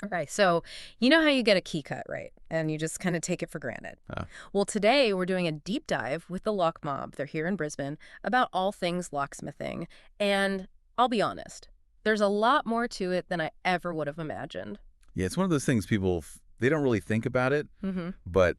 Okay, so you know how you get a key cut, right? And you just kind of take it for granted. Uh, Well, today we're doing a deep dive with the Lock Mob. They're here in Brisbane about all things locksmithing. And I'll be honest, there's a lot more to it than I ever would have imagined. yeah, it's one of those things they don't really think about it, Mm-hmm. but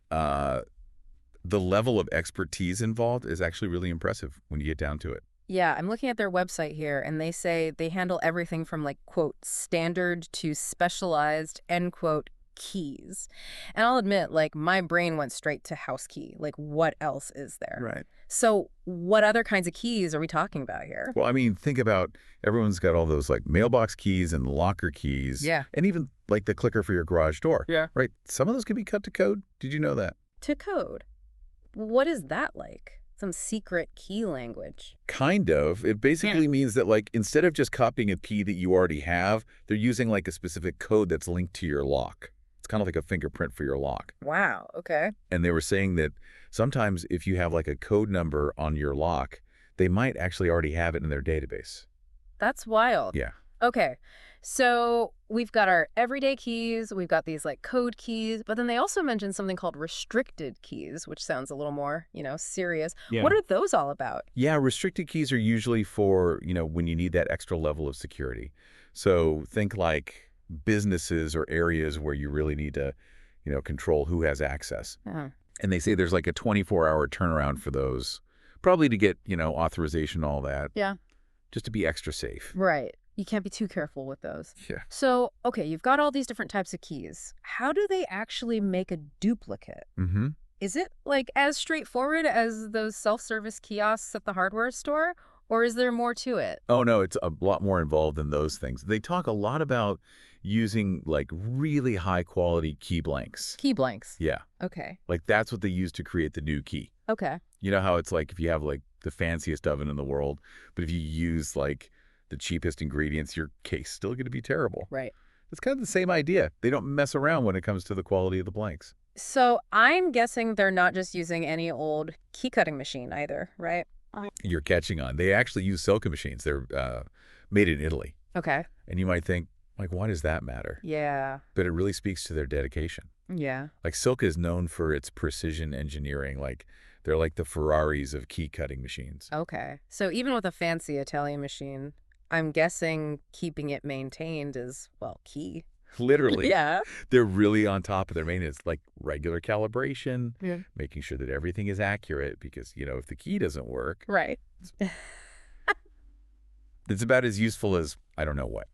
the level of expertise involved is actually really impressive when you get down to it. Yeah, I'm looking at their website here, and they say they handle everything from, like, quote, standard to specialized, end quote, keys. And I'll admit, like, my brain went straight to house key. Like, what else is there? Right. So, what other kinds of keys are we talking about here? Well, I mean, think about everyone's got all those like mailbox keys and locker keys, Yeah. and even like the clicker for your garage door. Yeah. Right. Some of those can be cut to code. Did you know that? To code. What is that like? Some secret key language. Kind of. It basically means that like instead of just copying a key that you already have, they're using like a specific code that's linked to your lock. It's kind of like a fingerprint for your lock. Wow, okay. And they were saying that sometimes if you have like a code number on your lock, they might actually already have it in their database. That's wild. Yeah. Okay, so we've got our everyday keys, we've got these like code keys, but then they also mentioned something called restricted keys, which sounds a little more, serious. Yeah. What are those all about? Yeah, restricted keys are usually for, when you need that extra level of security. So think like businesses or areas where you really need to, control who has access. Oh, And they say there's like a 24-hour turnaround for those, probably to get, authorization, all that, yeah. just to be extra safe. Right. You can't be too careful with those. Yeah. So, okay, you've got all these different types of keys. How do they actually make a duplicate? Mm-hmm. Is it like as straightforward as those self-service kiosks at the hardware store? Or is there more to it? Oh, no, it's a lot more involved than those things. They talk a lot about using like really high quality key blanks. Key blanks. Yeah. Okay. Like that's what they use to create the new key. Okay. You know how it's like if you have like the fanciest oven in the world, but if you use like the cheapest ingredients, your cake's still going to be terrible. Right. It's kind of the same idea. They don't mess around when it comes to the quality of the blanks. So I'm guessing they're not just using any old key cutting machine either, right? You're catching on. They actually use Silca machines. They're made in Italy. Okay. And you might think, like, why does that matter? Yeah. But it really speaks to their dedication. Yeah. Like Silca is known for its precision engineering. Like they're like the Ferraris of key cutting machines. Okay. So even with a fancy Italian machine, I'm guessing keeping it maintained is, well, key. Literally. Yeah. They're really on top of their maintenance, like regular calibration, Yeah. making sure that everything is accurate because, if the key doesn't work, Right. it's about as useful as I don't know what.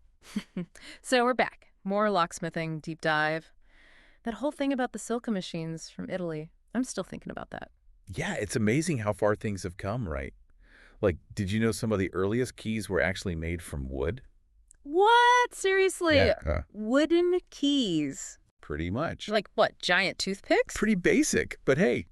So we're back. More locksmithing, deep dive. That whole thing about the Silca machines from Italy. I'm still thinking about that. Yeah, it's amazing how far things have come, right? Like, did you know some of the earliest keys were actually made from wood? What? Seriously? Yeah, Wooden keys. pretty much. Like what? Giant toothpicks? Pretty basic, but hey,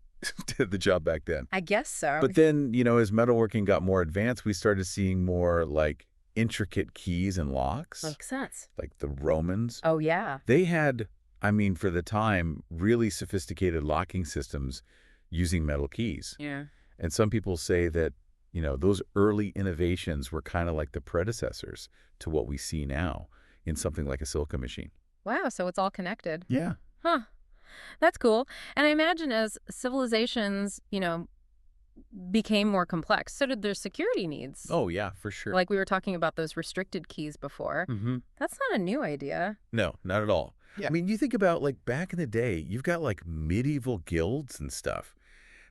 did the job back then. I guess so. But then, as metalworking got more advanced, we started seeing more like intricate keys and locks, Makes sense. like the Romans. Oh, yeah. They had, for the time, really sophisticated locking systems using metal keys. Yeah. And some people say that, those early innovations were kind of like the predecessors to what we see now in something like a Silca machine. Wow, so it's all connected. Yeah. Huh. That's cool. And I imagine as civilizations, became more complex, so did their security needs. Oh, yeah, for sure. Like we were talking about those restricted keys before. Mm-hmm. That's not a new idea. No, not at all. Yeah. You think about like back in the day, you've got like medieval guilds and stuff.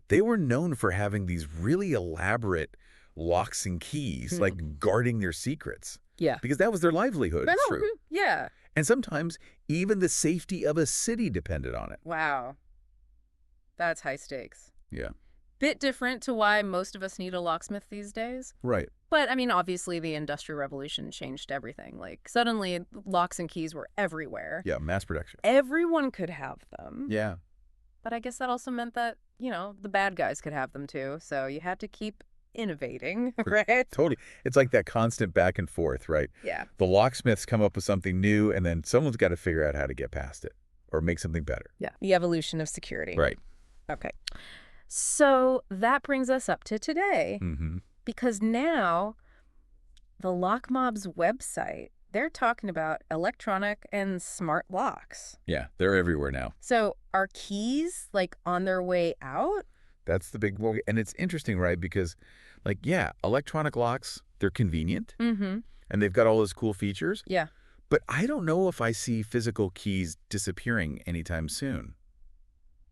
They were known for having these really elaborate locks and keys, like guarding their secrets. Yeah. Because that was their livelihood. True. Yeah. And sometimes even the safety of a city depended on it. Wow. That's high stakes. Yeah. Bit different to why most of us need a locksmith these days. Right. But, obviously the Industrial Revolution changed everything. Like, suddenly locks and keys were everywhere. Yeah, mass production. Everyone could have them. Yeah. But I guess that also meant that, the bad guys could have them too. So you had to keep innovating, right? Totally. It's like that constant back and forth, right? Yeah. The locksmiths come up with something new, and then someone's got to figure out how to get past it or make something better. Yeah. The evolution of security. Right. Okay. So that brings us up to today. Mm-hmm. Because now the Lock Mob's website They're talking about electronic and smart locks. Yeah, they're everywhere now. So are keys, like, on their way out? That's the big one. And it's interesting, right? Because, like, yeah, electronic locks, they're convenient, Mm-hmm. and they've got all those cool features. Yeah. But I don't know if I see physical keys disappearing anytime soon.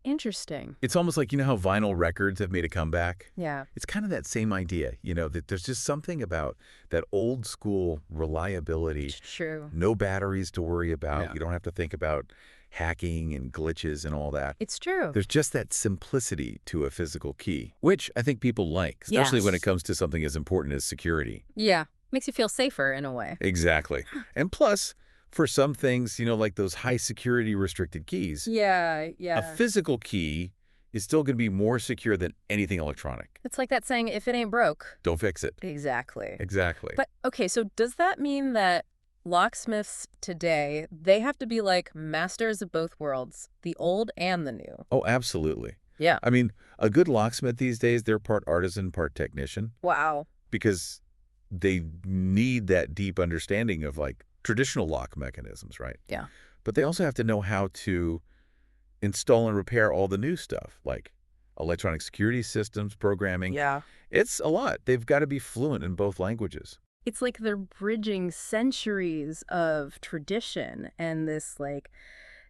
Interesting. It's almost like, how vinyl records have made a comeback? Yeah. It's kind of that same idea, that there's just something about that old school reliability. True. No batteries to worry about. Yeah. You don't have to think about hacking and glitches and all that. It's true. There's just that simplicity to a physical key, which I think people like, especially when it Yes. comes to something as important as security. Yeah. Makes you feel safer in a way. Exactly. And plus, for some things, like those high security restricted keys, Yeah, a yeah. physical key is still going to be more secure than anything electronic. It's like that saying, if it ain't broke. Don't fix it. Exactly. Exactly. But, okay, so does that mean that locksmiths today, they have to be like masters of both worlds, the old and the new? Oh, absolutely. Yeah. I mean, a good locksmith these days, they're part artisan, part technician, Wow. because they need that deep understanding of like traditional lock mechanisms, right? Yeah. But they also have to know how to install and repair all the new stuff, like electronic security systems, programming. Yeah. It's a lot. They've got to be fluent in both languages. It's like they're bridging centuries of tradition and this, like,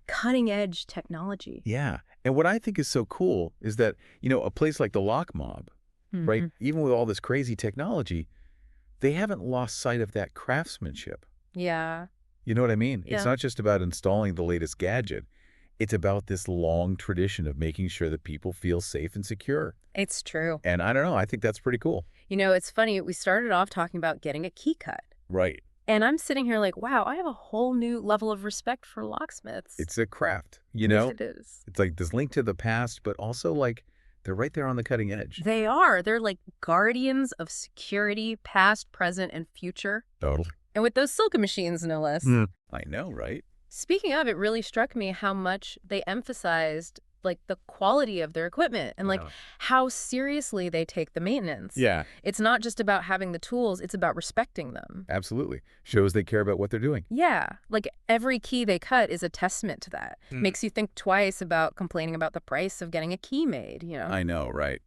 cutting edge technology. Yeah. And what I think is so cool is that, a place like the Lock Mob, right? Mhm. Even with all this crazy technology, they haven't lost sight of that craftsmanship. Yeah. You know what I mean? It's Yeah. not just about installing the latest gadget. It's about this long tradition of making sure that people feel safe and secure. It's true. And I don't know, I think that's pretty cool. It's funny. We started off talking about getting a key cut. Right. And I'm sitting here like, wow, I have a whole new level of respect for locksmiths. It's a craft, Yes, it is. It's like this link to the past, but also like they're right there on the cutting edge. They are. They're like guardians of security, past, present, and future. Totally. And with those Silka machines, no less. I know, right? Speaking of, it really struck me how much they emphasized like the quality of their equipment and like Yeah. how seriously they take the maintenance. Yeah, It's not just about having the tools, it's about respecting them. absolutely. Shows they care about what they're doing. Yeah, like every key they cut is a testament to that. Mm. Makes you think twice about complaining about the price of getting a key made. I know, right?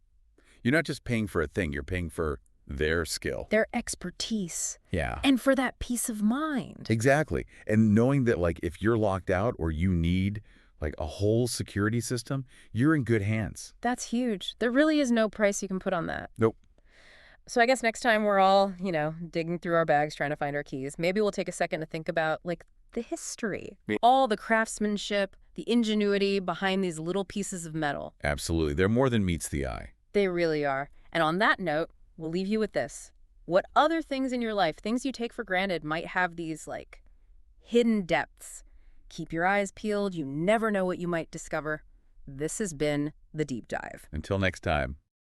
You're not just paying for a thing, you're paying for their skill. Their expertise Yeah. and for that peace of mind. Exactly. And knowing that like if you're locked out or you need like a whole security system, you're in good hands. That's huge. There really is no price you can put on that. Nope. So I guess next time we're all, digging through our bags trying to find our keys, maybe we'll take a second to think about like the history, all the craftsmanship, the ingenuity behind these little pieces of metal. Absolutely. They're more than meets the eye. They really are. And on that note, we'll leave you with this. What other things in your life, things you take for granted, might have these like hidden depths? Keep your eyes peeled. You never know what you might discover. This has been The Deep Dive. Until next time.